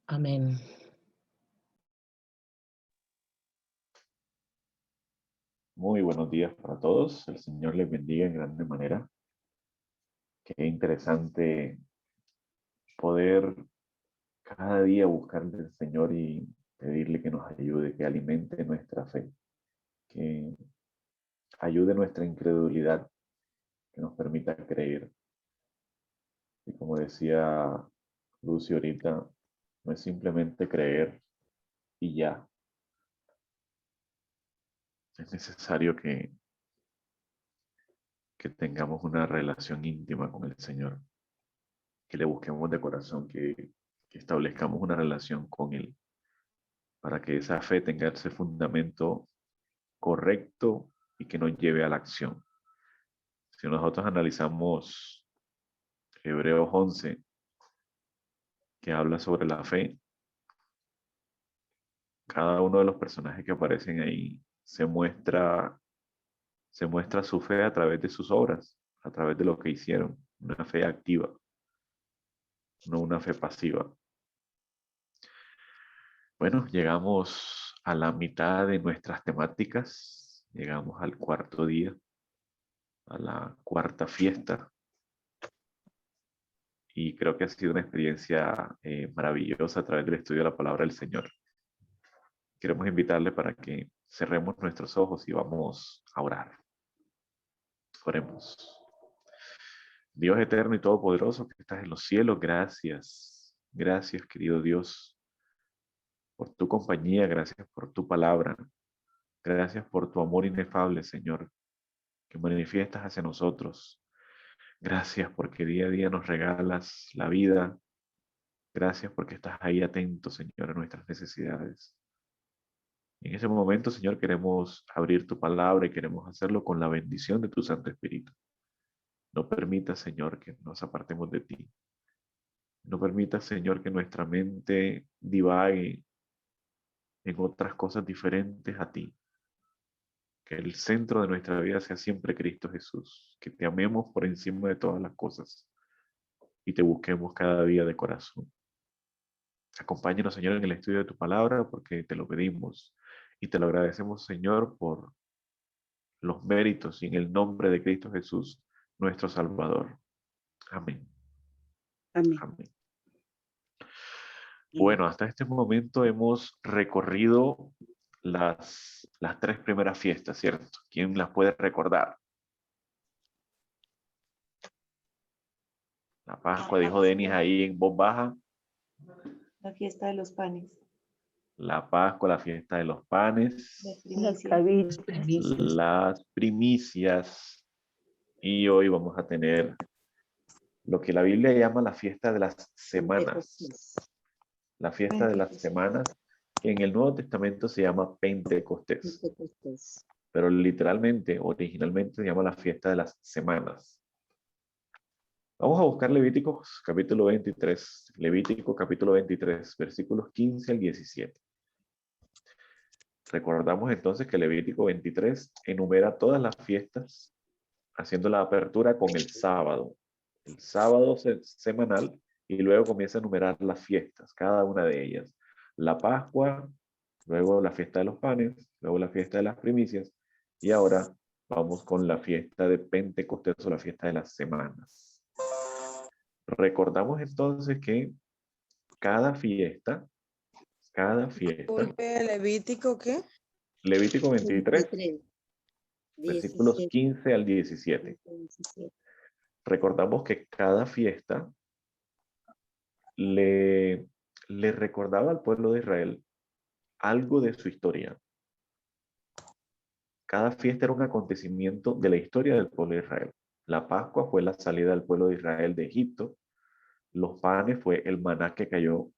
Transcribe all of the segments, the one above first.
Amén. Muy buenos días para todos. El Señor les bendiga en grande manera. Qué interesante poder cada día buscar al Señor y pedirle que nos ayude, que alimente nuestra fe, que ayude nuestra incredulidad, que nos permita creer. Y como decía Lucio ahorita, no es simplemente creer y ya. Es necesario que tengamos una relación íntima con el Señor, que le busquemos de corazón, que establezcamos una relación con Él, para que esa fe tenga ese fundamento correcto y que nos lleve a la acción. Si nosotros analizamos Hebreos 11, que habla sobre la fe, cada uno de los personajes que aparecen ahí se muestra su fe a través de sus obras, a través de lo que hicieron, una fe activa, no una fe pasiva. Bueno, llegamos a la mitad de nuestras temáticas, llegamos al cuarto día, a la cuarta fiesta, y creo que ha sido una experiencia maravillosa a través del estudio de la palabra del Señor. Queremos invitarle para que cerremos nuestros ojos y vamos a orar. Oremos. Dios eterno y todopoderoso que estás en los cielos, gracias. Gracias, querido Dios, por tu compañía, gracias por tu palabra, gracias por tu amor inefable, Señor, que manifiestas hacia nosotros. Gracias porque día a día nos regalas la vida. Gracias porque estás ahí atento, Señor, a nuestras necesidades. En ese momento, Señor, queremos abrir tu palabra y queremos hacerlo con la bendición de tu Santo Espíritu. No permitas, Señor, que nos apartemos de ti. No permitas, Señor, que nuestra mente divague en otras cosas diferentes a ti. Que el centro de nuestra vida sea siempre Cristo Jesús. Que te amemos por encima de todas las cosas y te busquemos cada día de corazón. Acompáñanos, Señor, en el estudio de tu palabra porque te lo pedimos y te lo agradecemos, Señor, por los méritos y en el nombre de Cristo Jesús, nuestro Salvador. Amén. Amén. Amén. Bueno, hasta este momento hemos recorrido las tres primeras fiestas, ¿cierto? ¿Quién las puede recordar? La Pascua, dijo Denis ahí en voz baja. La fiesta de los panes. La Pascua, la fiesta de los panes, Las cabitas. las primicias. Y hoy vamos a tener lo que la Biblia llama la fiesta de las semanas. La fiesta de las semanas, que en el Nuevo Testamento se llama Pentecostés. Pero literalmente, originalmente se llama la fiesta de las semanas. Vamos a buscar Levíticos capítulo 23. Levítico capítulo 23, versículos 15 al 17. Recordamos entonces que Levítico 23 enumera todas las fiestas, haciendo la apertura con el sábado. El sábado semanal, y luego comienza a enumerar las fiestas, cada una de ellas. La Pascua, luego la fiesta de los panes, luego la fiesta de las primicias, y ahora vamos con la fiesta de Pentecostés o la fiesta de las semanas. Recordamos entonces que cada fiesta, ¿Levítico qué? Levítico 23, versículos 15 al 17. Recordamos que cada fiesta le recordaba al pueblo de Israel algo de su historia. Cada fiesta era un acontecimiento de la historia del pueblo de Israel. La Pascua fue la salida del pueblo de Israel de Egipto. Los panes fue el maná que cayó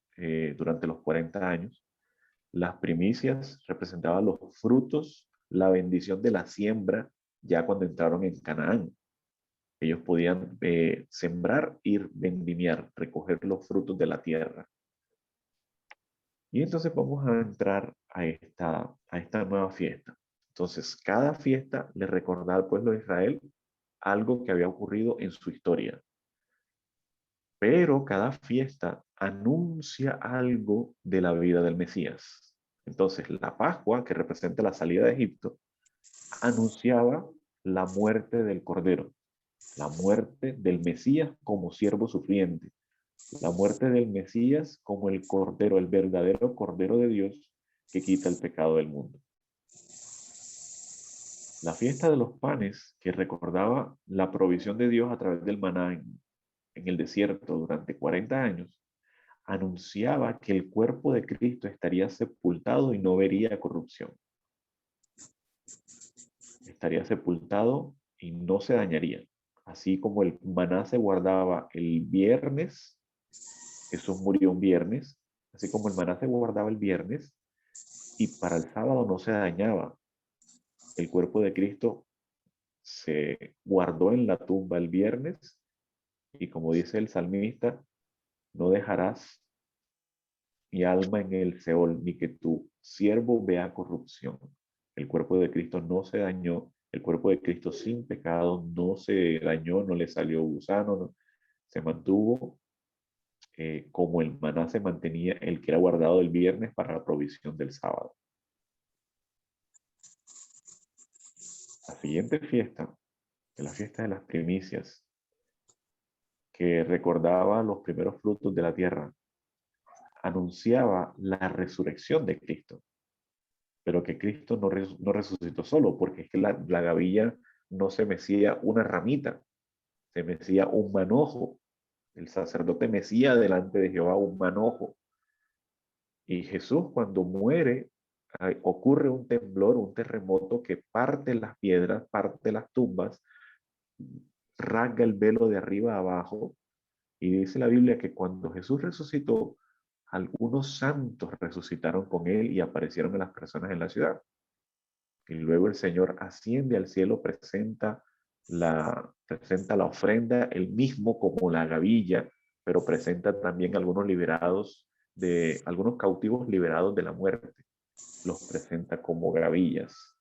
durante los 40 años. Las primicias representaban los frutos, la bendición de la siembra ya cuando entraron en Canaán. Ellos podían sembrar y vendimiar, recoger los frutos de la tierra. Y entonces vamos a entrar a esta nueva fiesta. Entonces, cada fiesta le recordaba al pueblo de Israel algo que había ocurrido en su historia. Pero cada fiesta anuncia algo de la vida del Mesías. Entonces, la Pascua, que representa la salida de Egipto, anunciaba la muerte del Cordero, la muerte del Mesías como siervo sufriente, la muerte del Mesías como el Cordero, el verdadero Cordero de Dios que quita el pecado del mundo. La fiesta de los panes, que recordaba la provisión de Dios a través del maná en el desierto durante 40 años, anunciaba que el cuerpo de Cristo estaría sepultado y no vería corrupción. Estaría sepultado y no se dañaría. Así como el maná se guardaba el viernes, Jesús murió un viernes, así como el maná se guardaba el viernes y para el sábado no se dañaba. El cuerpo de Cristo se guardó en la tumba el viernes y como dice el salmista, no dejarás mi alma en el Seol, ni que tu siervo vea corrupción. El cuerpo de Cristo no se dañó, el cuerpo de Cristo sin pecado no se dañó, no le salió gusano, no, se mantuvo como el maná se mantenía, el que era guardado el viernes para la provisión del sábado. La siguiente fiesta, de la fiesta de las primicias, que recordaba los primeros frutos de la tierra, anunciaba la resurrección de Cristo, pero que Cristo no resucitó solo, porque es que la gavilla no se mecía una ramita, se mecía un manojo. El sacerdote mecía delante de Jehová un manojo. Y Jesús cuando muere, ocurre un temblor, un terremoto que parte las piedras, parte las tumbas, rasga el velo de arriba a abajo. Y dice la Biblia que cuando Jesús resucitó, algunos santos resucitaron con él y aparecieron a las personas en la ciudad. Y luego el Señor asciende al cielo, presenta la ofrenda, él mismo como la gavilla, pero presenta también algunos algunos cautivos liberados de la muerte. Los presenta como gavillas.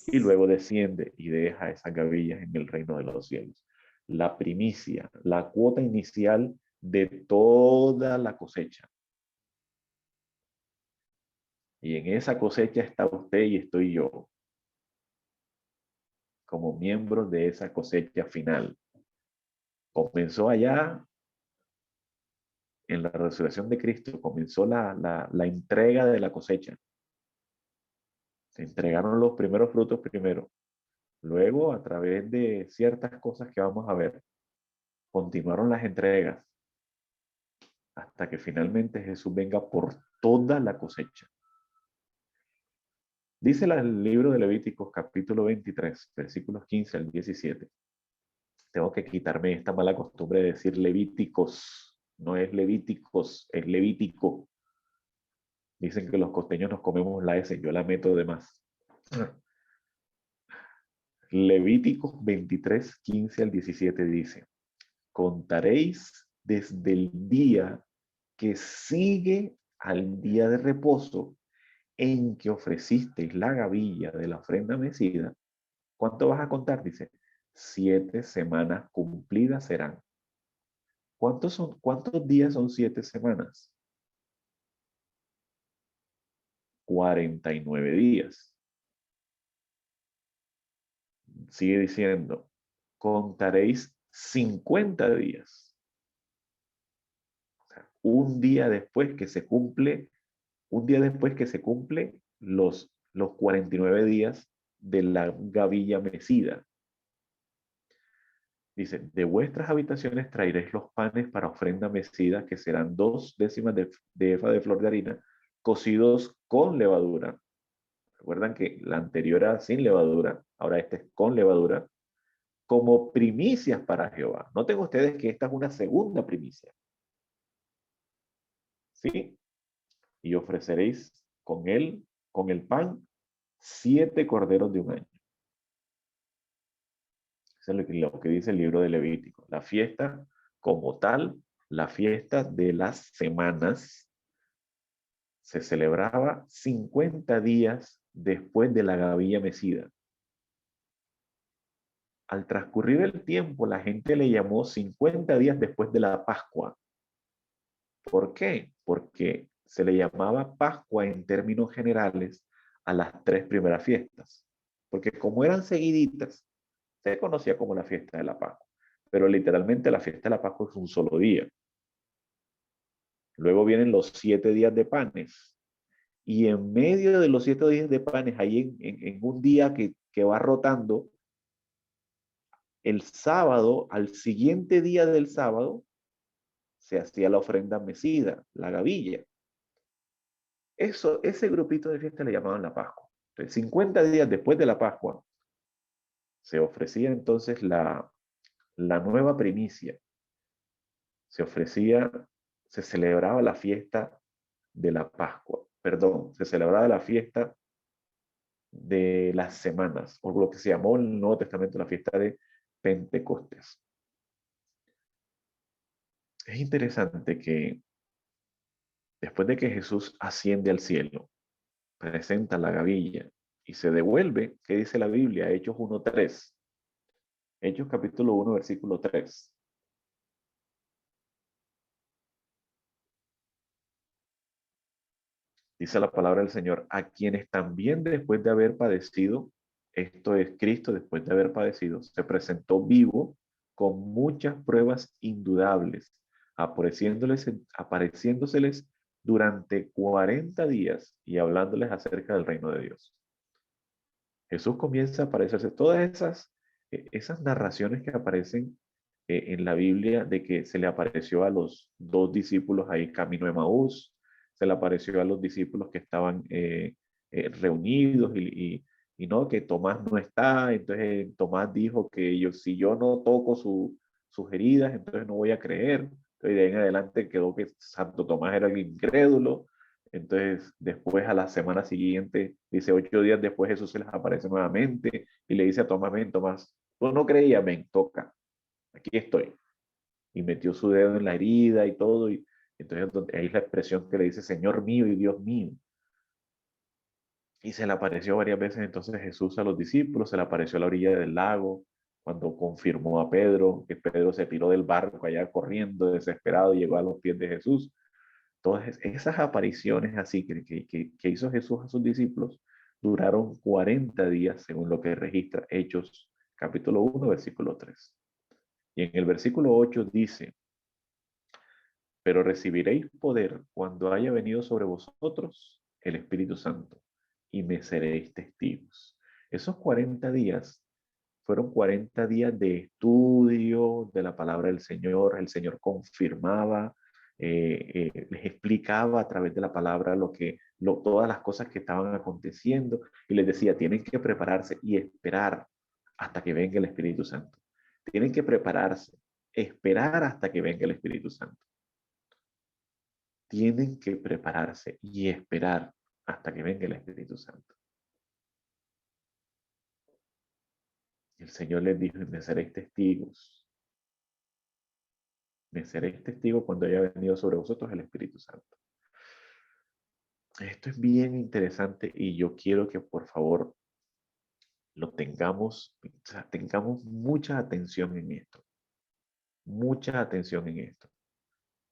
Y luego desciende y deja esas gavillas en el reino de los cielos. La primicia, la cuota inicial de toda la cosecha. Y en esa cosecha está usted y estoy yo, como miembros de esa cosecha final. Comenzó allá en la resurrección de Cristo, comenzó la entrega de la cosecha. Se entregaron los primeros frutos primero. Luego, a través de ciertas cosas que vamos a ver, continuaron las entregas hasta que finalmente Jesús venga por toda la cosecha. Dice el libro de Levíticos, capítulo 23, versículos 15 al 17. Tengo que quitarme esta mala costumbre de decir Levíticos. No es Levíticos, es Levítico. Dicen que los costeños nos comemos la S, yo la meto de más. Levíticos 23, 15 al 17 dice: contaréis desde el día que sigue al día de reposo en que ofrecisteis la gavilla de la ofrenda mecida. ¿Cuánto vas a contar? Dice, 7 semanas cumplidas serán. ¿Cuántos días son 7 semanas? 49 días. Sigue diciendo, contaréis 50 días. O sea, un día después que se cumple los 49 días de la gavilla mecida. Dice, de vuestras habitaciones traeréis los panes para ofrenda mecida, que serán 2 décimas de efa de flor de harina, cocidos con levadura. Recuerdan que la anterior era sin levadura, ahora este es con levadura, como primicias para Jehová. Noten ustedes que esta es una segunda primicia. ¿Sí? Y ofreceréis con el pan, 7 corderos de un año. Eso es lo que dice el libro de Levítico. La fiesta como tal, la fiesta de las semanas, se celebraba 50 días después de la gavilla mecida. Al transcurrir el tiempo, la gente le llamó 50 días después de la Pascua. ¿Por qué? Porque se le llamaba Pascua en términos generales a las 3 primeras fiestas. Porque como eran seguiditas, se conocía como la fiesta de la Pascua. Pero literalmente la fiesta de la Pascua es un solo día. Luego vienen los 7 días de panes. Y en medio de los 7 días de panes, ahí en un día que va rotando, el sábado, al siguiente día del sábado, se hacía la ofrenda mecida, la gavilla. Ese grupito de fiesta le llamaban la Pascua. Entonces, 50 días después de la Pascua, se ofrecía entonces la nueva primicia. Se ofrecía, se celebraba la fiesta de la Pascua. Perdón, se celebraba la fiesta de las semanas, o lo que se llamó en el Nuevo Testamento la fiesta de Pentecostés. Es interesante que después de que Jesús asciende al cielo, presenta la gavilla y se devuelve, ¿qué dice la Biblia? Hechos 1:3. Hechos capítulo 1, versículo 3. Dice la palabra del Señor, a quienes también después de haber padecido, esto es Cristo después de haber padecido, se presentó vivo con muchas pruebas indudables, apareciéndoseles durante 40 días y hablándoles acerca del reino de Dios. Jesús comienza a aparecerse todas esas narraciones que aparecen en la Biblia de que se le apareció a los 2 discípulos ahí camino de Maús, se le apareció a los discípulos que estaban reunidos y no, que Tomás no está, entonces Tomás dijo que si yo no toco sus heridas, entonces no voy a creer. Entonces de ahí en adelante quedó que Santo Tomás era el incrédulo. Entonces, después a la semana siguiente, dice 8 días después, Jesús se les aparece nuevamente y le dice a Tomás, ven, Tomás, tú no creías, ven, toca, aquí estoy. Y metió su dedo en la herida y todo. Y entonces ahí es la expresión que le dice, Señor mío y Dios mío. Y se le apareció varias veces entonces Jesús a los discípulos, se le apareció a la orilla del lago, cuando confirmó a Pedro, que Pedro se tiró del barco allá corriendo, desesperado, y llegó a los pies de Jesús. Todas esas apariciones así que hizo Jesús a sus discípulos duraron 40 días, según lo que registra Hechos capítulo 1, versículo 3. Y en el versículo 8 dice, pero recibiréis poder cuando haya venido sobre vosotros el Espíritu Santo y me seréis testigos. Esos 40 días fueron 40 días de estudio de la palabra del Señor. El Señor confirmaba, les explicaba a través de la palabra todas las cosas que estaban aconteciendo y les decía, tienen que prepararse y esperar hasta que venga el Espíritu Santo. Tienen que prepararse, esperar hasta que venga el Espíritu Santo. Tienen que prepararse y esperar hasta que venga el Espíritu Santo. El Señor les dijo, me seréis testigos. Me seréis testigos cuando haya venido sobre vosotros el Espíritu Santo. Esto es bien interesante y yo quiero que por favor lo tengamos, o sea, tengamos mucha atención en esto. Mucha atención en esto.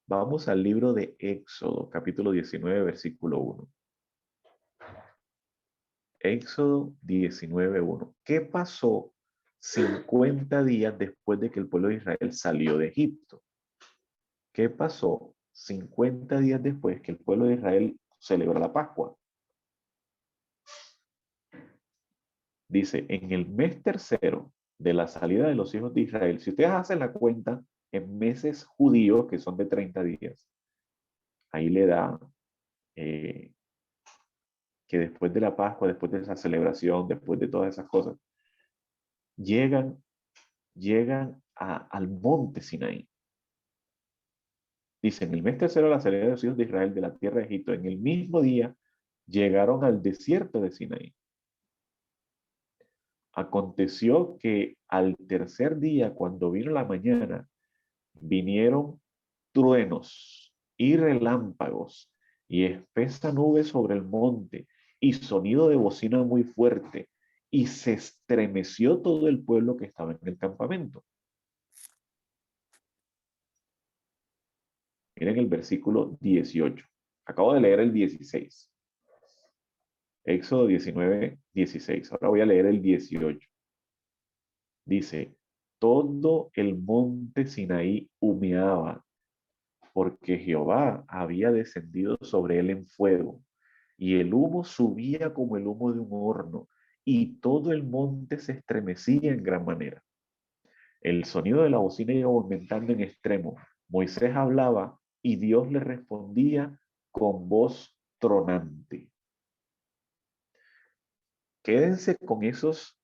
Vamos al libro de Éxodo, capítulo 19, versículo 1. Éxodo 19:1. ¿Qué pasó 50 días después de que el pueblo de Israel salió de Egipto? ¿Qué pasó 50 días después que el pueblo de Israel celebró la Pascua? Dice, en el mes tercero de la salida de los hijos de Israel, si ustedes hacen la cuenta en meses judíos, que son de 30 días, ahí le da que después de la Pascua, después de esa celebración, después de todas esas cosas, llegan al monte Sinaí. Dice, en el mes tercero de la salida de los hijos de Israel de la tierra de Egipto, en el mismo día llegaron al desierto de Sinaí. Aconteció que al tercer día, cuando vino la mañana, vinieron truenos y relámpagos y espesa nube sobre el monte y sonido de bocina muy fuerte, y se estremeció todo el pueblo que estaba en el campamento. Miren el versículo 18. Acabo de leer el 16. Éxodo 19, 16. Ahora voy a leer el 18. Dice, todo el monte Sinaí humeaba, porque Jehová había descendido sobre él en fuego, y el humo subía como el humo de un horno, y todo el monte se estremecía en gran manera. El sonido de la bocina iba aumentando en extremo. Moisés hablaba y Dios le respondía con voz tronante. Quédense con esos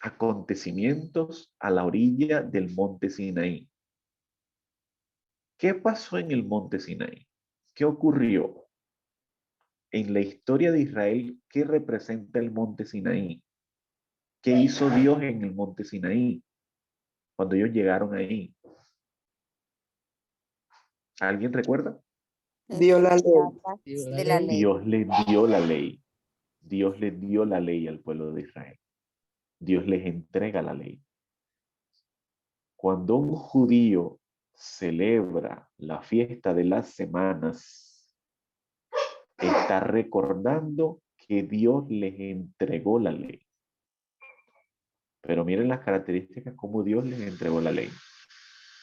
acontecimientos a la orilla del monte Sinaí. ¿Qué pasó en el monte Sinaí? ¿Qué ocurrió? En la historia de Israel, ¿qué representa el monte Sinaí? ¿Qué hizo Dios en el monte Sinaí cuando ellos llegaron ahí? ¿Alguien recuerda? Dio la ley. De la ley. Dios les dio la ley. Dios les dio la ley al pueblo de Israel. Dios les entrega la ley. Cuando un judío celebra la fiesta de las semanas, está recordando que Dios les entregó la ley. Pero miren las características como Dios les entregó la ley.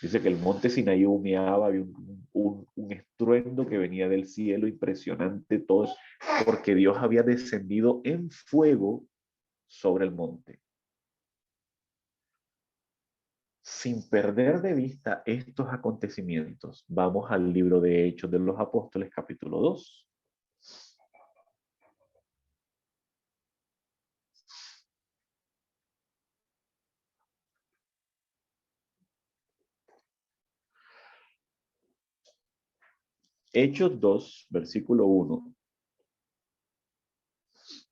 Dice que el monte Sinaí humeaba, había un estruendo que venía del cielo impresionante, todo, porque Dios había descendido en fuego sobre el monte. Sin perder de vista estos acontecimientos, vamos al libro de Hechos de los Apóstoles, capítulo 2. Hechos 2, versículo 1.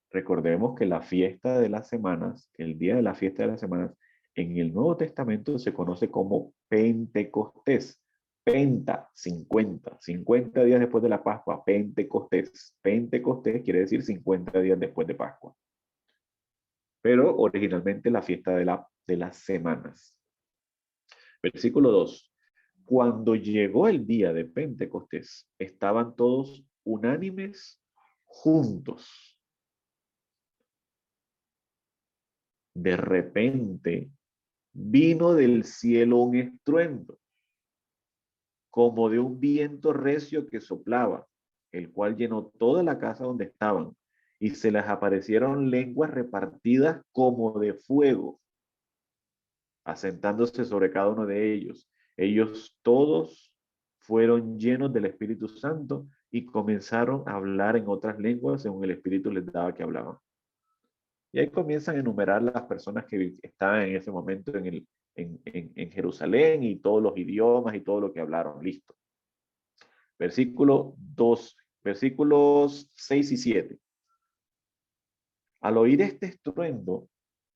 Recordemos que la fiesta de las semanas, el día de la fiesta de las semanas, en el Nuevo Testamento se conoce como Pentecostés. Penta, 50. 50 días después de la Pascua, Pentecostés. Pentecostés quiere decir 50 días después de Pascua. Pero originalmente la fiesta de las semanas. Versículo 2. Cuando llegó el día de Pentecostés, estaban todos unánimes juntos. De repente vino del cielo un estruendo, como de un viento recio que soplaba, el cual llenó toda la casa donde estaban, y se les aparecieron lenguas repartidas como de fuego, asentándose sobre cada uno de ellos. Ellos todos fueron llenos del Espíritu Santo y comenzaron a hablar en otras lenguas según el Espíritu les daba que hablaban. Y ahí comienzan a enumerar las personas que estaban en ese momento en Jerusalén y todos los idiomas y todo lo que hablaron. Listo. Versículo 2, versículos 6 y 7. Al oír este estruendo,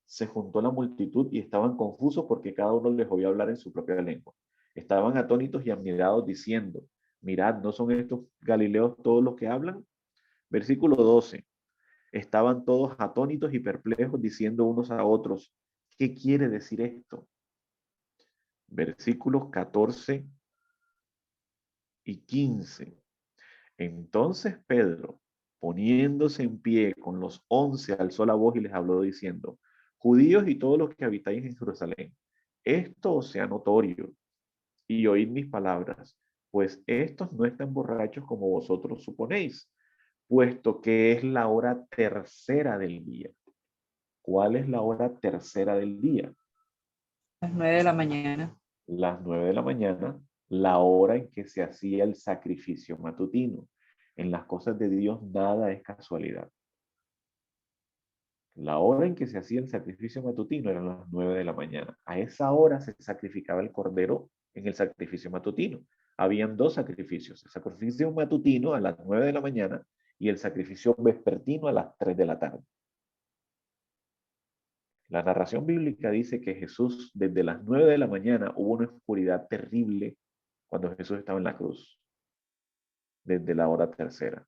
se juntó la multitud y estaban confusos porque cada uno les oía hablar en su propia lengua. Estaban atónitos y admirados diciendo, mirad, ¿no son estos galileos todos los que hablan? Versículo 12. Estaban todos atónitos y perplejos diciendo unos a otros, ¿qué quiere decir esto? Versículos 14 y 15. Entonces Pedro, poniéndose en pie con los 11, alzó la voz y les habló diciendo, judíos y todos los que habitáis en Jerusalén, esto os sea notorio y oíd mis palabras, pues estos no están borrachos como vosotros suponéis, puesto que es la hora tercera del día. ¿Cuál es la hora tercera del día? Las 9 de la mañana. Las 9 de la mañana, la hora en que se hacía el sacrificio matutino. En las cosas de Dios nada es casualidad. La hora en que se hacía el sacrificio matutino eran las 9 de la mañana. A esa hora se sacrificaba el cordero en el sacrificio matutino. Habían dos sacrificios, el sacrificio matutino a las 9 de la mañana y el sacrificio vespertino a las 3 de la tarde. La narración bíblica dice que Jesús, desde las 9 de la mañana, hubo una oscuridad terrible cuando Jesús estaba en la cruz, desde la hora tercera.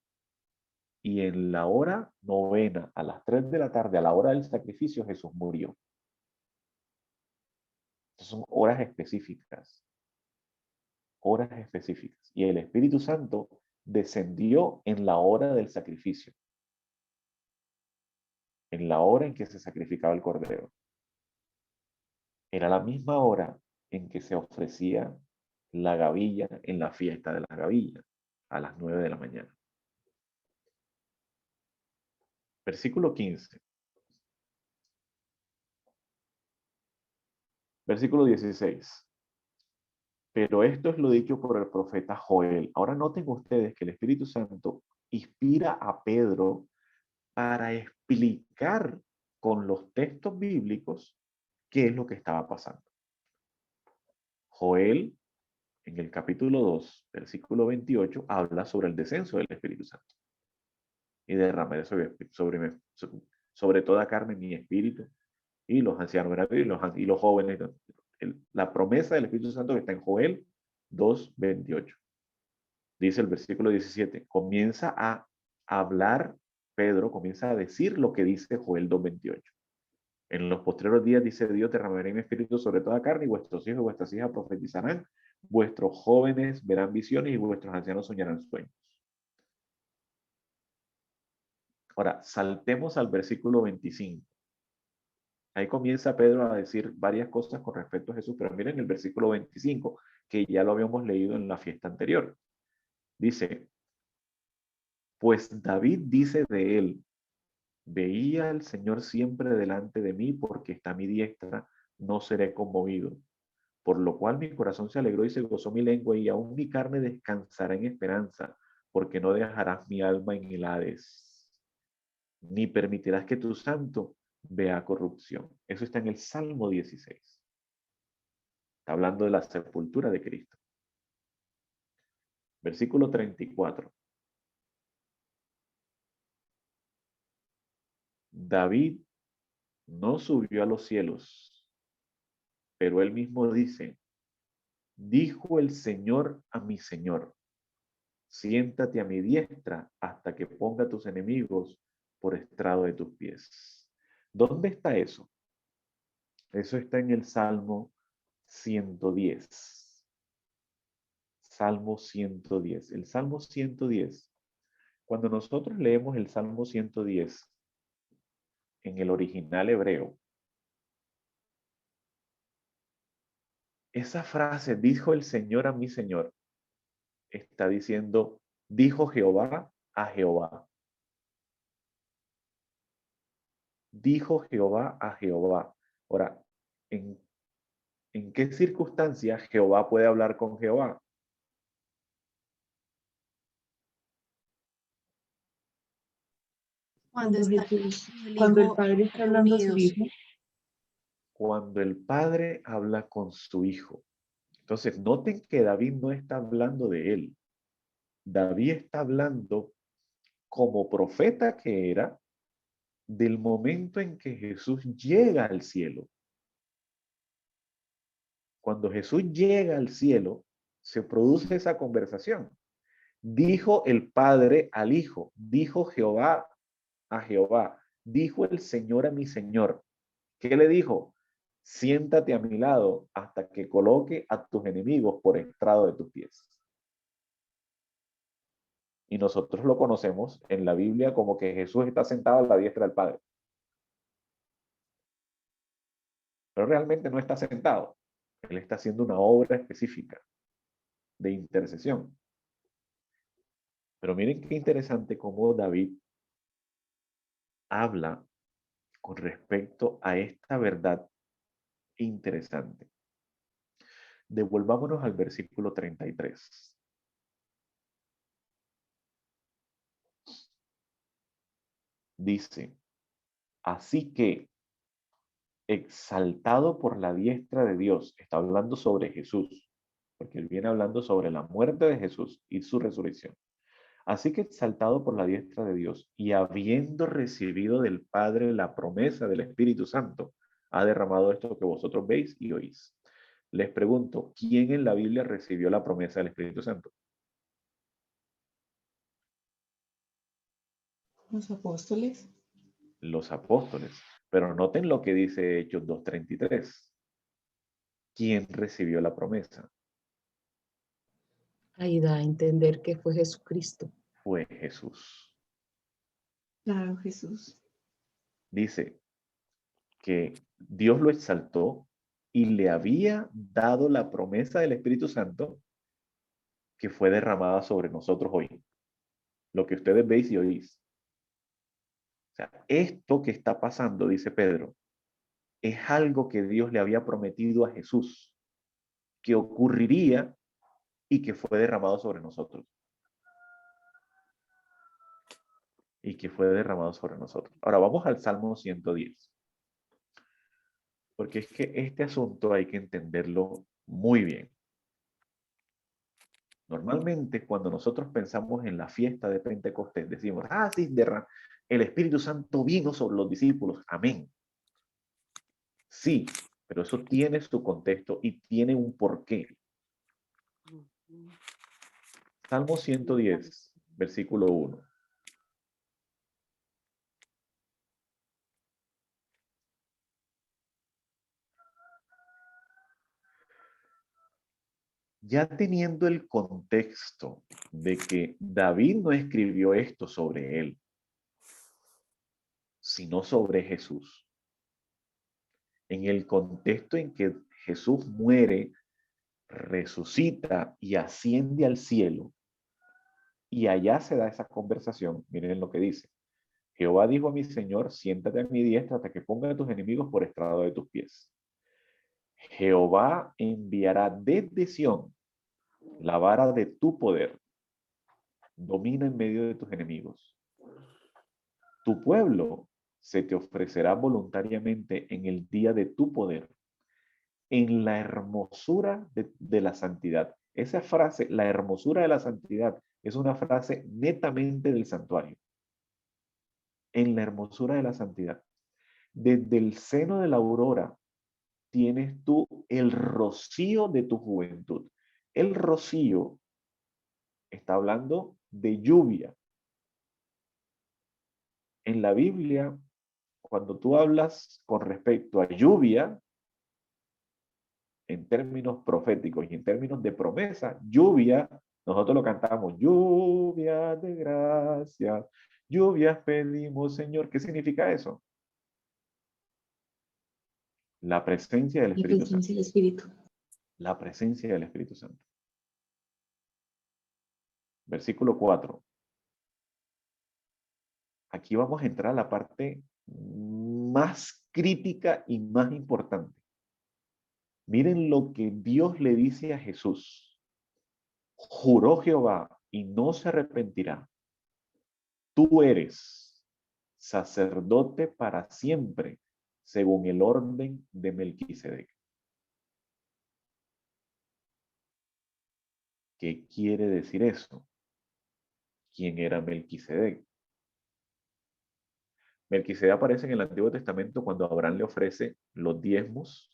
Y en la hora novena, a las 3 de la tarde, a la hora del sacrificio, Jesús murió. Estas son horas específicas. horas específicas. Y el Espíritu Santo descendió en la hora del sacrificio, en la hora en que se sacrificaba el cordero. Era la misma hora en que se ofrecía la gavilla en la fiesta de la gavilla, a las 9 de la mañana. Versículo 15. Versículo 16. Pero esto es lo dicho por el profeta Joel. Ahora noten ustedes que el Espíritu Santo inspira a Pedro para explicar con los textos bíblicos qué es lo que estaba pasando. Joel, en el capítulo 2, versículo 28, habla sobre el descenso del Espíritu Santo. Y derramaré sobre toda carne mi espíritu, y los ancianos y los jóvenes. La promesa del Espíritu Santo que está en Joel 2:28. Dice el versículo 17, comienza a hablar, Pedro comienza a decir lo que dice Joel 2:28. En los postreros días, dice Dios, derramaré mi espíritu sobre toda carne, y vuestros hijos y vuestras hijas profetizarán, vuestros jóvenes verán visiones y vuestros ancianos soñarán sueños. Ahora, saltemos al versículo 25. Ahí comienza Pedro a decir varias cosas con respecto a Jesús, pero miren el versículo 25, que ya lo habíamos leído en la fiesta anterior. Dice, pues David dice de él, veía al Señor siempre delante de mí, porque está a mi diestra, no seré conmovido. Por lo cual mi corazón se alegró y se gozó mi lengua, y aún mi carne descansará en esperanza, porque no dejarás mi alma en el Hades, ni permitirás que tu santo vea corrupción. Eso está en el Salmo 16. Está hablando de la sepultura de Cristo. Versículo 34. David no subió a los cielos, pero él mismo dice, dijo el Señor a mi Señor, siéntate a mi diestra hasta que ponga tus enemigos por estrado de tus pies. ¿Dónde está eso? Eso está en el Salmo 110. Salmo 110. El Salmo 110. Cuando nosotros leemos el Salmo 110 en el original hebreo, esa frase, dijo el Señor a mi Señor, está diciendo, dijo Jehová a Jehová. Dijo Jehová a Jehová. Ahora, ¿en qué circunstancia Jehová puede hablar con Jehová? Cuando está Cuando el hijo padre está hablando a su reunidos. hijo, Cuando el padre habla con su hijo. Entonces, noten que David no está hablando de él. David está hablando como profeta que era del momento en que Jesús llega al cielo. Cuando Jesús llega al cielo, se produce esa conversación. Dijo el Padre al Hijo, dijo Jehová a Jehová, dijo el Señor a mi Señor. ¿Qué le dijo? Siéntate a mi lado hasta que coloque a tus enemigos por estrado de tus pies. Y nosotros lo conocemos en la Biblia como que Jesús está sentado a la diestra del Padre. Pero realmente no está sentado. Él está haciendo una obra específica de intercesión. Pero miren qué interesante cómo David habla con respecto a esta verdad interesante. Devolvámonos al versículo 33. Dice, así que, exaltado por la diestra de Dios, está hablando sobre Jesús, porque él viene hablando sobre la muerte de Jesús y su resurrección. Así que exaltado por la diestra de Dios y habiendo recibido del Padre la promesa del Espíritu Santo, ha derramado esto que vosotros veis y oís. Les pregunto, ¿quién en la Biblia recibió la promesa del Espíritu Santo? los apóstoles, Los apóstoles. Pero noten lo que dice Hechos 2:33. ¿Quién recibió la promesa? Ahí da a entender que fue Jesucristo. Fue Jesús. Claro, Jesús. Dice que Dios lo exaltó y le había dado la promesa del Espíritu Santo que fue derramada sobre nosotros hoy. Lo que ustedes veis y oís. O sea, esto que está pasando, dice Pedro, es algo que Dios le había prometido a Jesús, que ocurriría y que fue derramado sobre nosotros. Y que fue derramado sobre nosotros. Ahora vamos al Salmo 110. Porque es que este asunto hay que entenderlo muy bien. Normalmente cuando nosotros pensamos en la fiesta de Pentecostés, decimos, ah, sí, el Espíritu Santo vino sobre los discípulos. Amén. Sí, pero eso tiene su contexto y tiene un porqué. Salmo 110, versículo 1. Ya teniendo el contexto de que David no escribió esto sobre él, sino sobre Jesús. En el contexto en que Jesús muere, resucita y asciende al cielo, y allá se da esa conversación, miren lo que dice. Jehová dijo a mi Señor, siéntate a mi diestra hasta que ponga a tus enemigos por estrado de tus pies. Jehová enviará desde Sión la vara de tu poder, domina en medio de tus enemigos. Tu pueblo se te ofrecerá voluntariamente en el día de tu poder, en la hermosura de la santidad. Esa frase, la hermosura de la santidad, es una frase netamente del santuario. En la hermosura de la santidad. Desde el seno de la aurora tienes tú el rocío de tu juventud. El rocío está hablando de lluvia. En la Biblia, cuando tú hablas con respecto a lluvia, en términos proféticos y en términos de promesa, lluvia, nosotros lo cantamos, lluvia de gracia, lluvias pedimos, Señor. ¿Qué significa eso? La presencia del La Espíritu Santo. presencia del Espíritu. La presencia del Espíritu Santo. Versículo 4. Aquí vamos a entrar a la parte más crítica y más importante. Miren lo que Dios le dice a Jesús. Juró Jehová y no se arrepentirá. Tú eres sacerdote para siempre, según el orden de Melquisedec. ¿Qué quiere decir eso? ¿Quién era Melquisedec? Melquisedec aparece en el Antiguo Testamento cuando Abraham le ofrece los diezmos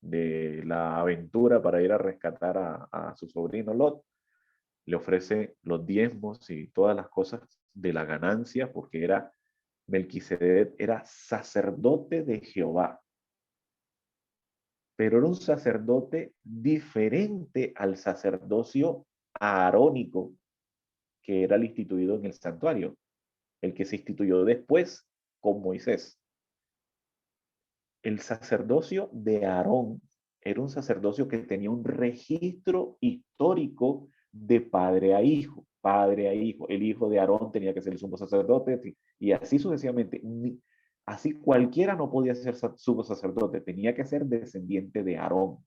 de la aventura para ir a rescatar a su sobrino Lot. Le ofrece los diezmos y todas las cosas de la ganancia porque Melquisedec era sacerdote de Jehová. Pero era un sacerdote diferente al sacerdocio aarónico que era el instituido en el santuario, el que se instituyó después con Moisés. El sacerdocio de Aarón era un sacerdocio que tenía un registro histórico de padre a hijo, padre a hijo. El hijo de Aarón tenía que ser el sumo sacerdote y así sucesivamente. Así cualquiera no podía ser sumo sacerdote, tenía que ser descendiente de Aarón.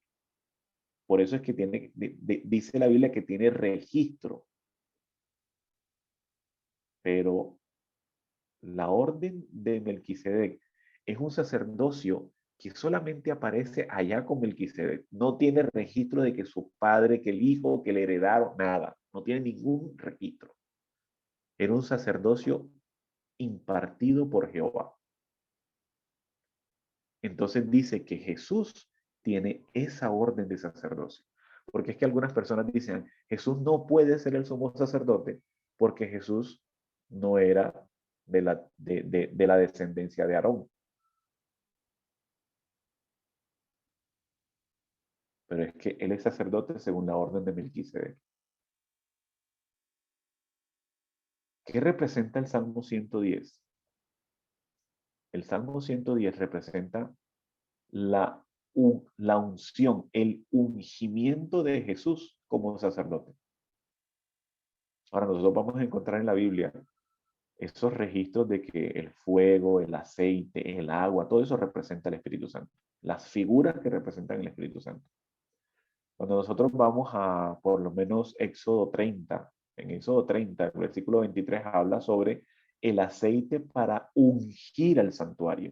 Por eso es que dice la Biblia que tiene registro. Pero la orden de Melquisedec es un sacerdocio que solamente aparece allá con Melquisedec. No tiene registro de que su padre, que el hijo, que le heredaron, nada. No tiene ningún registro. Era un sacerdocio impartido por Jehová. Entonces dice que Jesús tiene esa orden de sacerdocio. Porque es que algunas personas dicen, Jesús no puede ser el sumo sacerdote porque Jesús no era de la descendencia de Aarón. Pero es que él es sacerdote según la orden de Melquisedec. ¿Qué representa el Salmo 110? El Salmo 110 representa la unción, el ungimiento de Jesús como sacerdote. Ahora nosotros vamos a encontrar en la Biblia esos registros de que el fuego, el aceite, el agua, todo eso representa el Espíritu Santo. Las figuras que representan el Espíritu Santo. Cuando nosotros vamos a, por lo menos, Éxodo 30, en Éxodo 30, el versículo 23 habla sobre el aceite para ungir al santuario.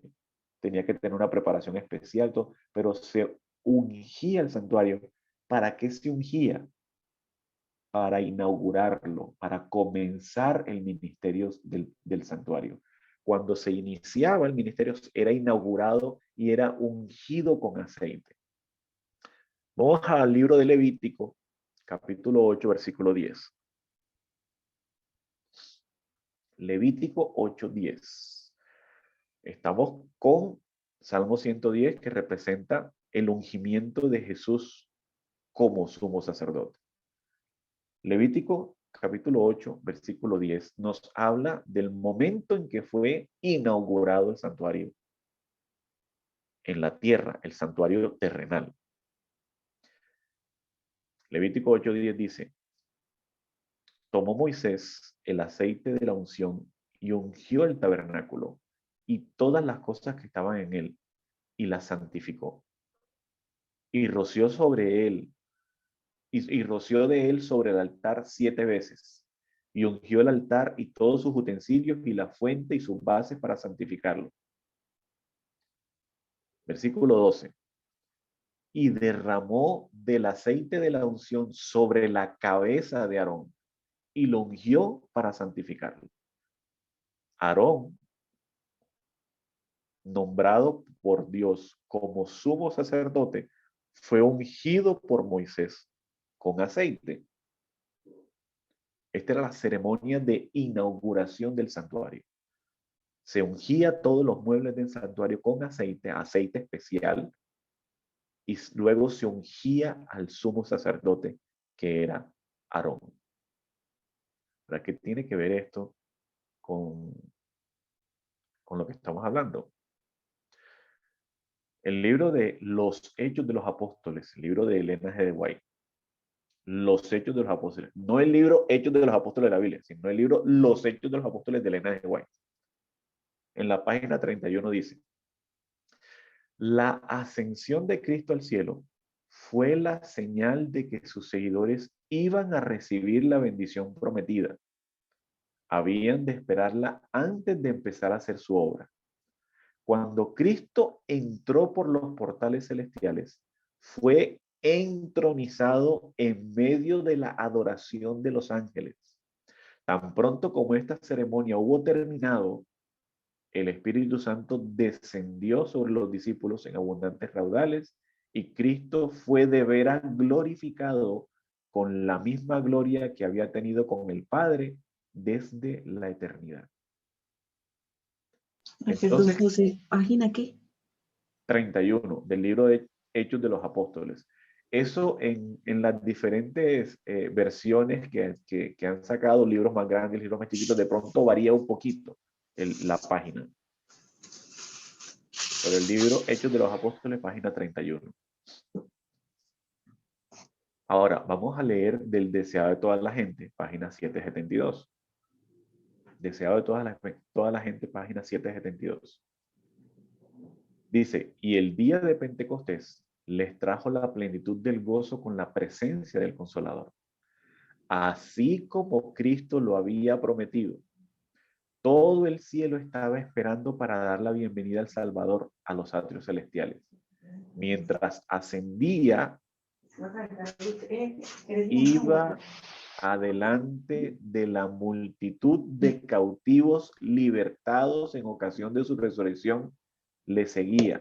Tenía que tener una preparación especial, pero se ungía el santuario. ¿Para qué se ungía? Para inaugurarlo, para comenzar el ministerio del santuario. Cuando se iniciaba el ministerio, era inaugurado y era ungido con aceite. Vamos al libro de Levítico, capítulo 8, versículo 10. Levítico 8, 10. Estamos con Salmo 110, que representa el ungimiento de Jesús como sumo sacerdote. Levítico capítulo 8, versículo 10, nos habla del momento en que fue inaugurado el santuario en la tierra, el santuario terrenal. Levítico 8, 10 dice: tomó Moisés el aceite de la unción y ungió el tabernáculo y todas las cosas que estaban en él, y las santificó. Y roció sobre él, y roció de él sobre el altar 7 veces, y ungió el altar y todos sus utensilios y la fuente y sus bases para santificarlo. Versículo 12. Y derramó del aceite de la unción sobre la cabeza de Aarón y lo ungió para santificarlo. Aarón, nombrado por Dios como sumo sacerdote, fue ungido por Moisés con aceite. Esta era la ceremonia de inauguración del santuario. Se ungía todos los muebles del santuario con aceite, aceite especial, y luego se ungía al sumo sacerdote, que era Aarón. ¿Para qué tiene que ver esto con lo que estamos hablando? El libro de los Hechos de los Apóstoles, el libro de Elena G. de White, los Hechos de los Apóstoles, no el libro Hechos de los Apóstoles de la Biblia, sino el libro Los Hechos de los Apóstoles de Elena G. de White. En la página 31 dice: la ascensión de Cristo al cielo fue la señal de que sus seguidores iban a recibir la bendición prometida. Habían de esperarla antes de empezar a hacer su obra. Cuando Cristo entró por los portales celestiales, fue entronizado en medio de la adoración de los ángeles. Tan pronto como esta ceremonia hubo terminado, el Espíritu Santo descendió sobre los discípulos en abundantes raudales y Cristo fue de veras glorificado con la misma gloria que había tenido con el Padre desde la eternidad. Entonces, José, ¿página qué? 31 del libro de Hechos de los Apóstoles. Eso en las diferentes versiones que han sacado, libros más grandes, libros más chiquitos, de pronto varía un poquito la página. Pero el libro Hechos de los Apóstoles, página 31. Ahora, vamos a leer del deseado de toda la gente, página 772. Deseado de toda la gente, página 772. Dice: y el día de Pentecostés les trajo la plenitud del gozo con la presencia del Consolador. Así como Cristo lo había prometido, todo el cielo estaba esperando para dar la bienvenida al Salvador a los atrios celestiales. Mientras ascendía, iba adelante de la multitud de cautivos libertados en ocasión de su resurrección, le seguía.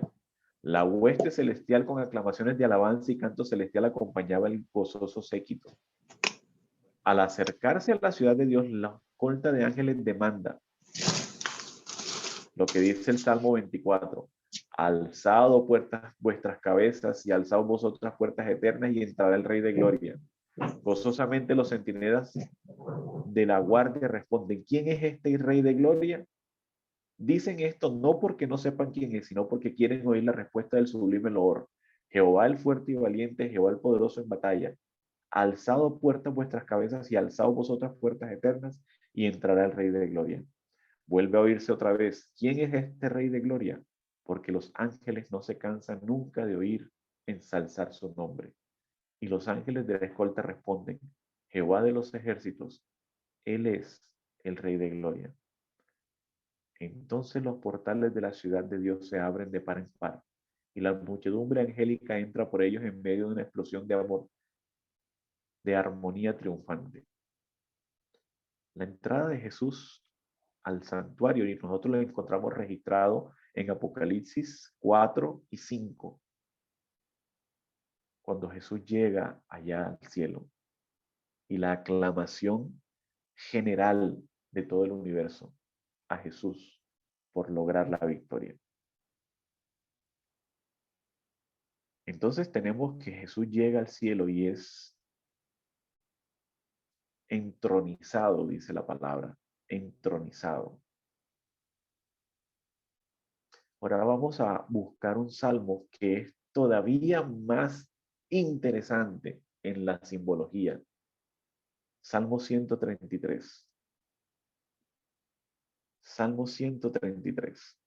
La hueste celestial con aclamaciones de alabanza y canto celestial acompañaba el gozoso séquito. Al acercarse a la ciudad de Dios, la escolta de ángeles demanda lo que dice el Salmo 24: alzado puertas vuestras cabezas y alzaos vosotras puertas eternas y entrará el Rey de Gloria. Gozosamente los centinelas de la guardia responden, ¿quién es este Rey de Gloria? Dicen esto no porque no sepan quién es, sino porque quieren oír la respuesta del sublime loor. Jehová el fuerte y valiente, Jehová el poderoso en batalla. Alzado puertas vuestras cabezas y alzado vosotras puertas eternas, y entrará el Rey de Gloria. Vuelve a oírse otra vez, ¿quién es este Rey de Gloria? Porque los ángeles no se cansan nunca de oír ensalzar su nombre. Y los ángeles de la escolta responden, Jehová de los ejércitos, Él es el Rey de Gloria. Entonces los portales de la ciudad de Dios se abren de par en par, y la muchedumbre angélica entra por ellos en medio de una explosión de amor, de armonía triunfante. La entrada de Jesús al santuario, y nosotros lo encontramos registrado en Apocalipsis 4 y 5, cuando Jesús llega allá al cielo, y la aclamación general de todo el universo a Jesús por lograr la victoria. Entonces tenemos que Jesús llega al cielo y es entronizado, dice la palabra, entronizado. Ahora vamos a buscar un salmo que es todavía más interesante en la simbología. Salmo 133. Salmo 133.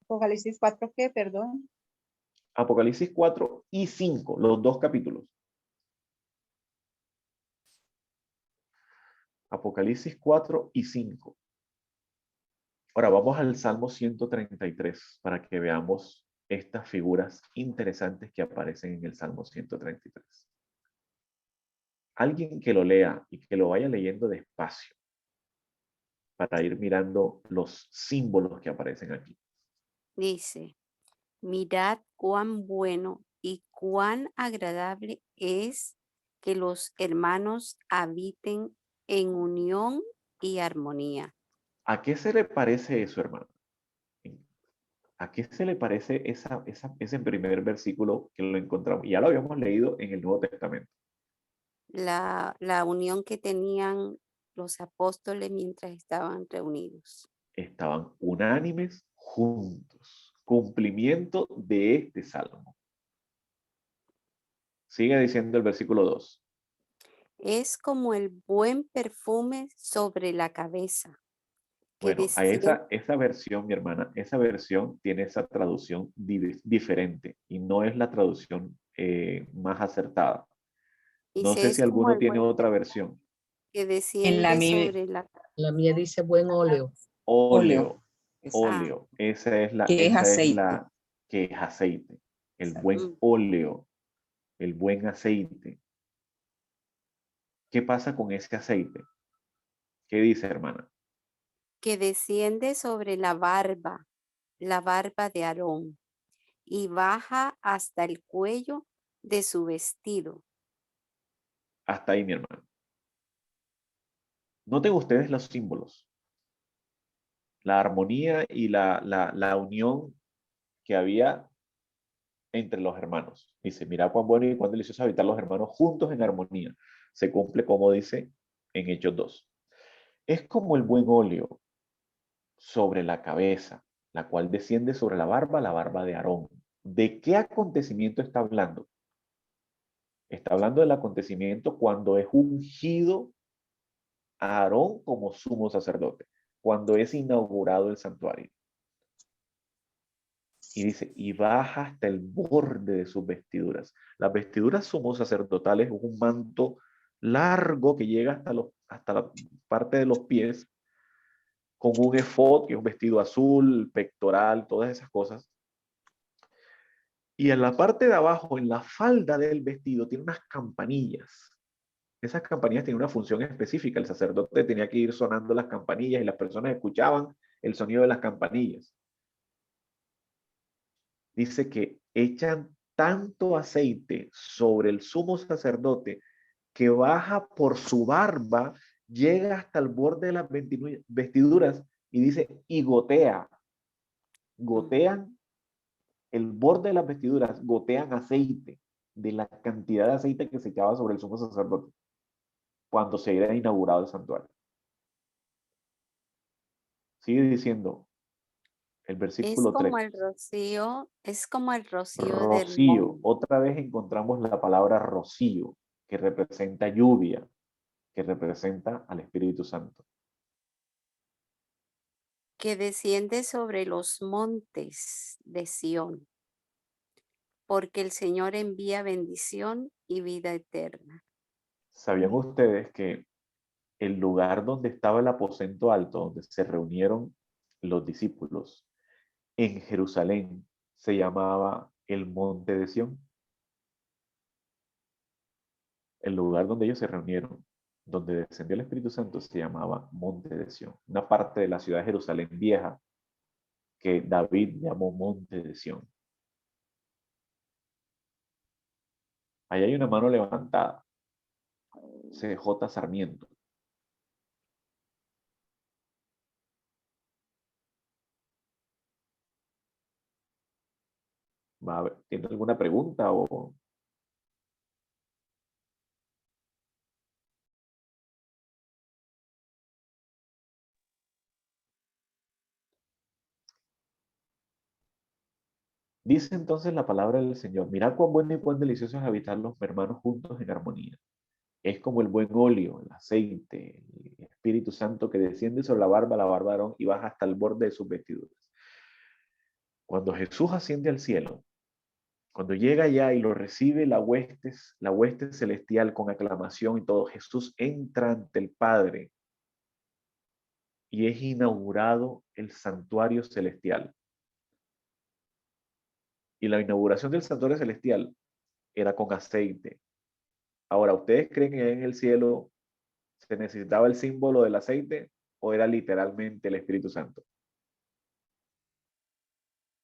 Apocalipsis 4, ¿qué? Perdón. Apocalipsis 4 y 5, los dos capítulos. Apocalipsis 4 y 5. Ahora vamos al Salmo 133 para que veamos estas figuras interesantes que aparecen en el Salmo 133. Alguien que lo lea y que lo vaya leyendo despacio para ir mirando los símbolos que aparecen aquí. Dice, mirad cuán bueno y cuán agradable es que los hermanos habiten en unión y armonía. ¿A qué se le parece eso, hermano? ¿A qué se le parece ese primer versículo que lo encontramos? Ya lo habíamos leído en el Nuevo Testamento. La unión que tenían los apóstoles mientras estaban reunidos. Estaban unánimes juntos. Cumplimiento de este salmo. Sigue diciendo el versículo 2. Es como el buen perfume sobre la cabeza. Bueno, a esa versión, mi hermana, esa versión tiene esa traducción diferente y no es la traducción más acertada. No sé si alguno tiene otra versión. Que En desciende sobre La mía dice buen óleo. Óleo, Exacto. óleo. Esa es Que es aceite. que es aceite. El Exacto. buen óleo, el buen aceite. ¿Qué pasa con ese aceite? ¿Qué dice, hermana? que desciende sobre la barba de Aarón, y baja hasta el cuello de su vestido. Hasta ahí, mi hermano. Noten ustedes los símbolos. La armonía y la unión que había entre los hermanos. Dice, mira cuán bueno y cuán delicioso habitar los hermanos juntos en armonía. Se cumple como dice en Hechos 2. Es como el buen óleo sobre la cabeza, la cual desciende sobre la barba de Aarón. ¿De qué acontecimiento está hablando? Está hablando del acontecimiento cuando es ungido a Aarón como sumo sacerdote, cuando es inaugurado el santuario. Y dice, y baja hasta el borde de sus vestiduras. Las vestiduras sumo sacerdotales es un manto largo que llega hasta la parte de los pies, con un efod, que es un vestido azul, pectoral, todas esas cosas. Y en la parte de abajo, en la falda del vestido, tiene unas campanillas. Esas campanillas tienen una función específica. El sacerdote tenía que ir sonando las campanillas y las personas escuchaban el sonido de las campanillas. Dice que echan tanto aceite sobre el sumo sacerdote que baja por su barba, llega hasta el borde de las vestiduras y dice, y gotean el borde de las vestiduras, gotean aceite de la cantidad de aceite que se echaba sobre el sumo sacerdote cuando se era inaugurado el santuario. Sigue diciendo el Es versículo 3. como el rocío, es como el rocío de Rocío. Hermón, Otra vez encontramos la palabra rocío, que representa lluvia, que representa al Espíritu Santo. que desciende sobre los montes de Sión, porque el Señor envía bendición y vida eterna. ¿Sabían ustedes que el lugar donde estaba el aposento alto, donde se reunieron los discípulos en Jerusalén, se llamaba el Monte de Sión? El lugar donde ellos se reunieron, donde descendió el Espíritu Santo, se llamaba Monte de Sión, una parte de la ciudad de Jerusalén vieja que David llamó Monte de Sión. Ahí hay una mano levantada, CJ Sarmiento. ¿Tiene alguna pregunta o...? Dice entonces la palabra del Señor: mirad cuán bueno y cuán delicioso es habitar los hermanos juntos en armonía. Es como el buen óleo, el aceite, el Espíritu Santo que desciende sobre la barba de Aarón y baja hasta el borde de sus vestiduras. Cuando Jesús asciende al cielo, cuando llega allá y lo recibe la hueste celestial con aclamación y todo, Jesús entra ante el Padre y es inaugurado el santuario celestial. Y la inauguración del santuario celestial era con aceite. Ahora, ¿ustedes creen que en el cielo se necesitaba el símbolo del aceite o era literalmente el Espíritu Santo?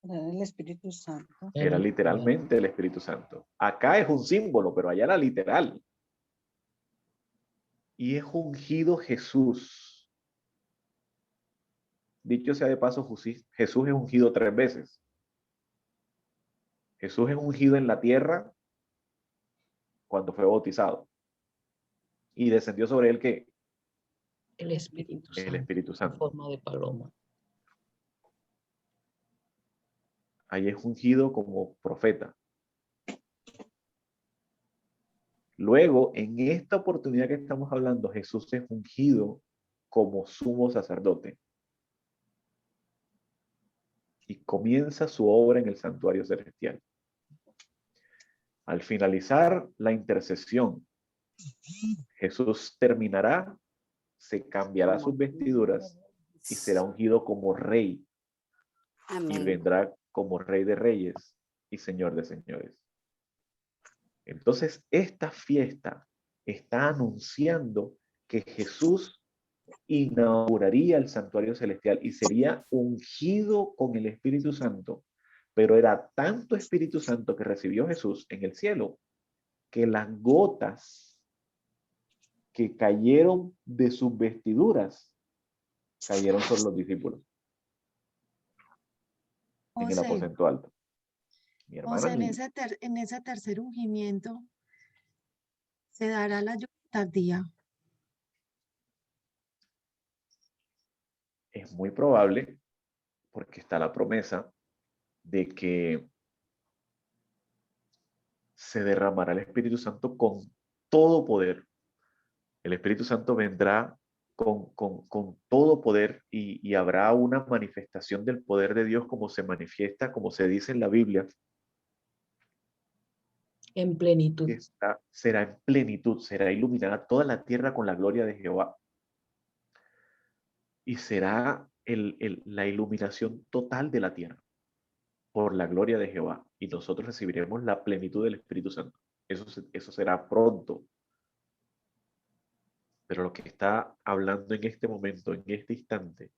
Era el Espíritu Santo. Era literalmente el Espíritu Santo. Acá es un símbolo, pero allá era literal. Y es ungido Jesús. Dicho sea de paso, Jesús es ungido 3 veces. Jesús es ungido en la tierra cuando fue bautizado. Y descendió sobre él, ¿qué? El Espíritu Santo. El Espíritu En Santo. forma de paloma. Ahí es ungido como profeta. Luego, en esta oportunidad que estamos hablando, Jesús es ungido como sumo sacerdote. Y comienza su obra en el santuario celestial. Al finalizar la intercesión, Jesús terminará, se cambiará sus vestiduras y será ungido como rey. Y Amén. vendrá como rey de reyes y señor de señores. Entonces, esta fiesta está anunciando que Jesús inauguraría el santuario celestial y sería ungido con el Espíritu Santo. Pero era tanto Espíritu Santo que recibió Jesús en el cielo que las gotas que cayeron de sus vestiduras cayeron sobre los discípulos en el José, aposento alto. Mi hermana José, Lili. en ese tercer ungimiento se dará la lluvia tardía. Es muy probable, porque está la promesa de que se derramará el Espíritu Santo con todo poder. El Espíritu Santo vendrá con todo poder y habrá una manifestación del poder de Dios como se manifiesta, como se dice en la Biblia, En plenitud. que será en plenitud, será iluminada toda la tierra con la gloria de Jehová. Y será la iluminación total de la tierra por la gloria de Jehová. Y nosotros recibiremos la plenitud del Espíritu Santo. Eso será pronto. Pero lo que está hablando en este momento, en este instante,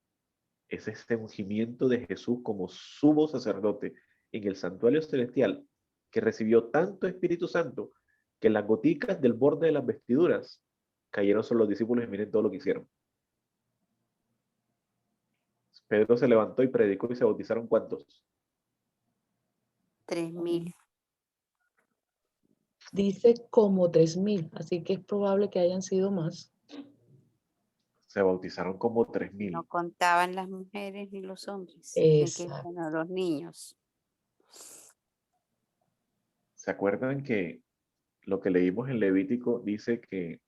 es este ungimiento de Jesús como sumo sacerdote en el santuario celestial, que recibió tanto Espíritu Santo que las goticas del borde de las vestiduras cayeron sobre los discípulos y miren todo lo que hicieron. Pedro se levantó y predicó y se bautizaron ¿cuántos? 3000. Dice como 3,000, así que es probable que hayan sido más. Se bautizaron como 3,000. No contaban las mujeres ni los hombres, ni que Exacto. bueno, los niños. ¿Se acuerdan que lo que leímos en Levítico dice que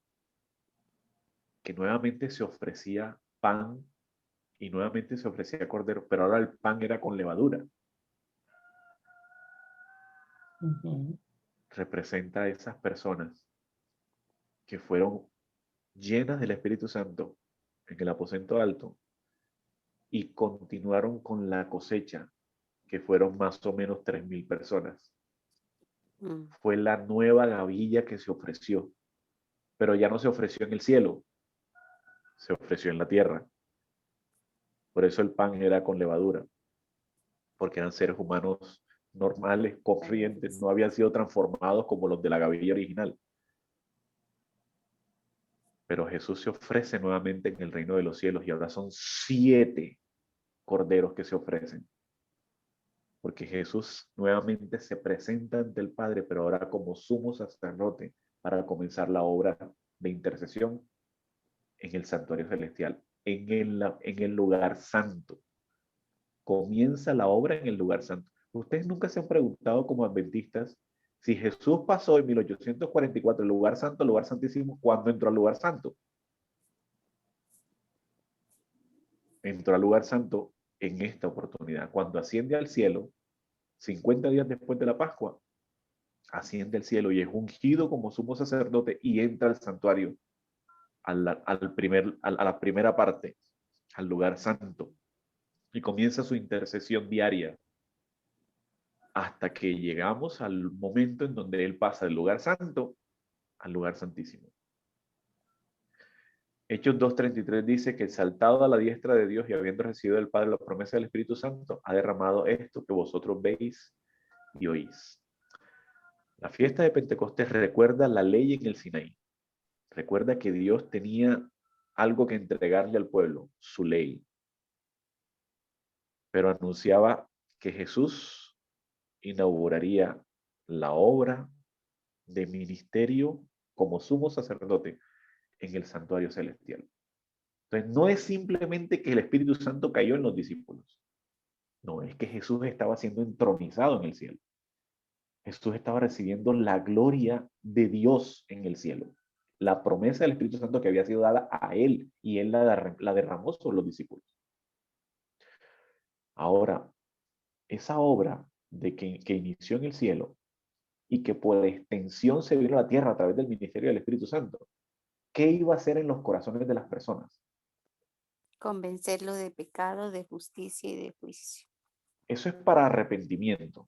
nuevamente se ofrecía pan y nuevamente se ofrecía cordero, pero ahora el pan era con levadura? Ujú. Representa a esas personas que fueron llenas del Espíritu Santo en el aposento alto y continuaron con la cosecha, que fueron más o menos 3,000 personas. Mm, Fue la nueva gavilla que se ofreció, pero ya no se ofreció en el cielo, se ofreció en la tierra. Por eso el pan era con levadura, porque eran seres humanos normales, corrientes, no habían sido transformados como los de la gavilla original. Pero Jesús se ofrece nuevamente en el reino de los cielos y ahora son 7 corderos que se ofrecen. Porque Jesús nuevamente se presenta ante el Padre, pero ahora como sumo sacerdote para comenzar la obra de intercesión en el santuario celestial, en el lugar santo. Comienza la obra en el lugar santo. Ustedes nunca se han preguntado como adventistas si Jesús pasó en 1844 el lugar santo, el lugar santísimo, ¿cuándo entró al lugar santo? Entró al lugar santo en esta oportunidad, cuando asciende al cielo, 50 días después de la Pascua, asciende al cielo y es ungido como sumo sacerdote y entra al santuario, a la primera parte, al lugar santo, y comienza su intercesión diaria hasta que llegamos al momento en donde él pasa del lugar santo al lugar santísimo. Hechos 2:33 dice que exaltado a la diestra de Dios y habiendo recibido del Padre la promesa del Espíritu Santo, ha derramado esto que vosotros veis y oís. La fiesta de Pentecostés recuerda la ley en el Sinaí. Recuerda que Dios tenía algo que entregarle al pueblo, su ley. Pero anunciaba que Jesús inauguraría la obra de ministerio como sumo sacerdote en el santuario celestial. Entonces, no es simplemente que el Espíritu Santo cayó en los discípulos. No, es que Jesús estaba siendo entronizado en el cielo. Jesús estaba recibiendo la gloria de Dios en el cielo. La promesa del Espíritu Santo que había sido dada a él y él la derramó sobre los discípulos. Ahora, esa obra que inició en el cielo y que por extensión se vino a la tierra a través del ministerio del Espíritu Santo, ¿qué iba a hacer en los corazones de las personas? Convencerlo de pecado, de justicia y de juicio. Eso es para arrepentimiento.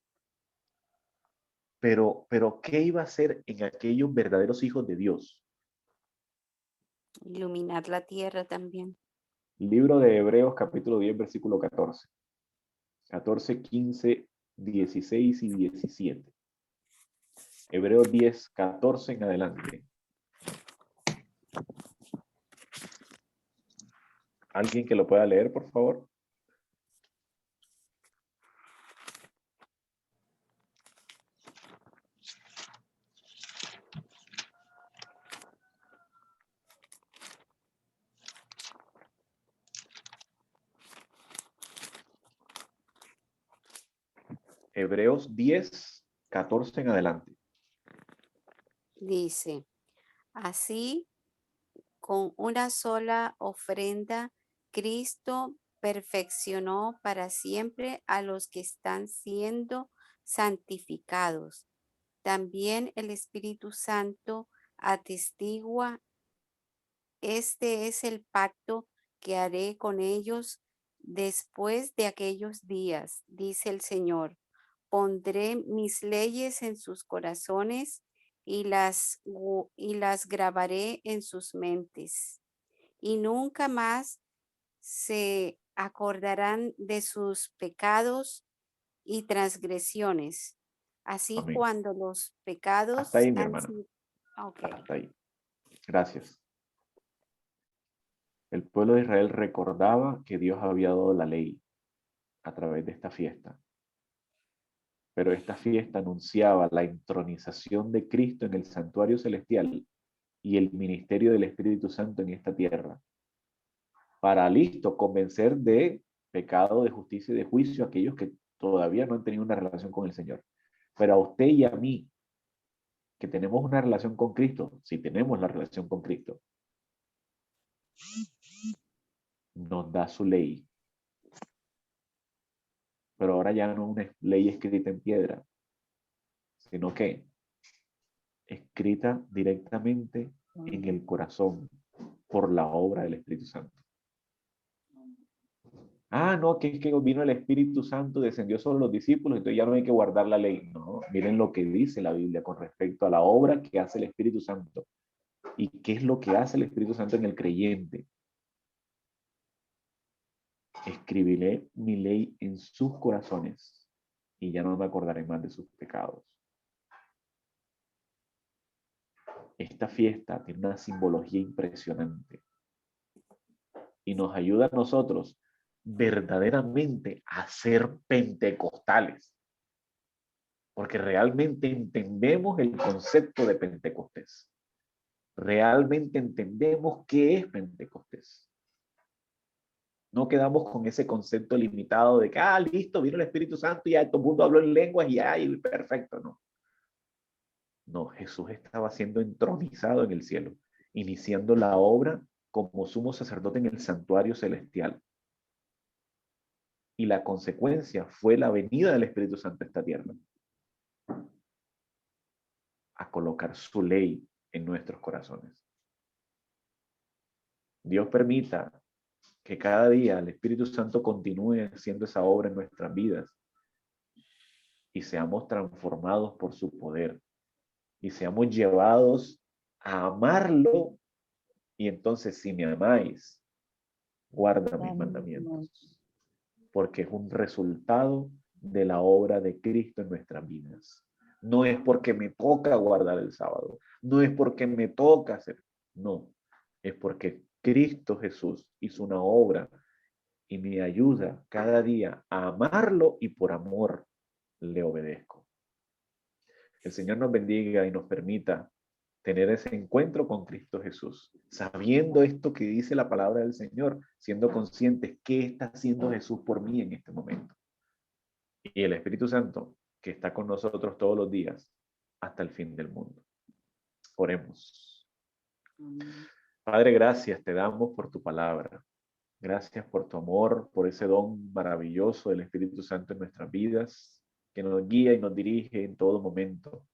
Pero ¿qué iba a hacer en aquellos verdaderos hijos de Dios? Iluminar la tierra también. Libro de Hebreos, capítulo 10, versículo 14. 14, 15, 16 y 17. Hebreos 10, 14 en adelante. ¿Alguien que lo pueda leer, por favor? Hebreos 10, 14 en adelante. Dice, así, con una sola ofrenda, Cristo perfeccionó para siempre a los que están siendo santificados. También el Espíritu Santo atestigua, este es el pacto que haré con ellos después de aquellos días, dice el Señor. Pondré mis leyes en sus corazones y las grabaré en sus mentes. Y nunca más se acordarán de sus pecados y transgresiones. Así Amén. cuando los pecados Hasta ahí, mi han hermana. sido... Ok. Hasta ahí. Gracias. El pueblo de Israel recordaba que Dios había dado la ley a través de esta fiesta. Pero esta fiesta anunciaba la entronización de Cristo en el santuario celestial y el ministerio del Espíritu Santo en esta tierra, para listo convencer de pecado, de justicia y de juicio a aquellos que todavía no han tenido una relación con el Señor. Pero a usted y a mí, que tenemos una relación con Cristo, si tenemos la relación con Cristo, nos da su ley. Pero ahora ya no una ley escrita en piedra, sino que escrita directamente en el corazón por la obra del Espíritu Santo. Ah, no, que es que vino el Espíritu Santo, descendió sobre los discípulos, entonces ya no hay que guardar la ley. No, miren lo que dice la Biblia con respecto a la obra que hace el Espíritu Santo. ¿Y qué es lo que hace el Espíritu Santo en el creyente? Escribiré mi ley en sus corazones y ya no me acordaré más de sus pecados. Esta fiesta tiene una simbología impresionante y nos ayuda a nosotros verdaderamente a ser pentecostales, porque realmente entendemos el concepto de Pentecostés. Realmente entendemos qué es Pentecostés. No quedamos con ese concepto limitado de que, listo, vino el Espíritu Santo y ya todo el mundo habló en lenguas y ya, y perfecto, no. No, Jesús estaba siendo entronizado en el cielo, iniciando la obra como sumo sacerdote en el santuario celestial. Y la consecuencia fue la venida del Espíritu Santo a esta tierra, a colocar su ley en nuestros corazones. Dios permita que cada día el Espíritu Santo continúe haciendo esa obra en nuestras vidas y seamos transformados por su poder y seamos llevados a amarlo. Y entonces, si me amáis, guarda mis mandamientos, porque es un resultado de la obra de Cristo en nuestras vidas. No es porque me toca guardar el sábado, no es porque me toca hacer, no, es porque Cristo Jesús hizo una obra y me ayuda cada día a amarlo y por amor le obedezco. El Señor nos bendiga y nos permita tener ese encuentro con Cristo Jesús, sabiendo esto que dice la palabra del Señor, siendo conscientes qué está haciendo Jesús por mí en este momento. Y el Espíritu Santo, que está con nosotros todos los días hasta el fin del mundo. Oremos. Padre, gracias te damos por tu palabra. Gracias por tu amor, por ese don maravilloso del Espíritu Santo en nuestras vidas, que nos guía y nos dirige en todo momento,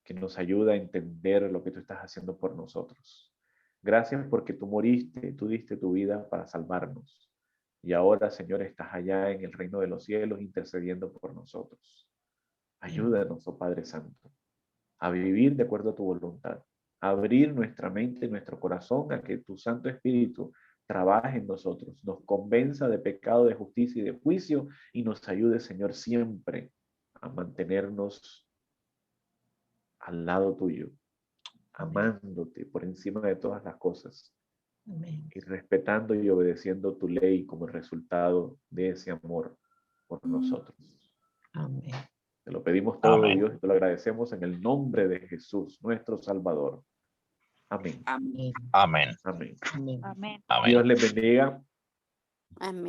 que nos ayuda a entender lo que tú estás haciendo por nosotros. Gracias porque tú moriste, tú diste tu vida para salvarnos. Y ahora, Señor, estás allá en el reino de los cielos intercediendo por nosotros. Ayúdanos, oh Padre Santo, a vivir de acuerdo a tu voluntad, a abrir nuestra mente y nuestro corazón a que tu Santo Espíritu trabaje en nosotros, nos convenza de pecado, de justicia y de juicio y nos ayude, Señor, siempre a mantenernos al lado tuyo, amándote por encima de todas las cosas. Amén. Y respetando y obedeciendo tu ley como el resultado de ese amor por nosotros. Amén. Te lo pedimos todo, Amén. Dios, y te lo agradecemos en el nombre de Jesús, nuestro Salvador. Amén. Amén. Amén. Amén. Amén. Amén. Amén. Dios les bendiga. Amén.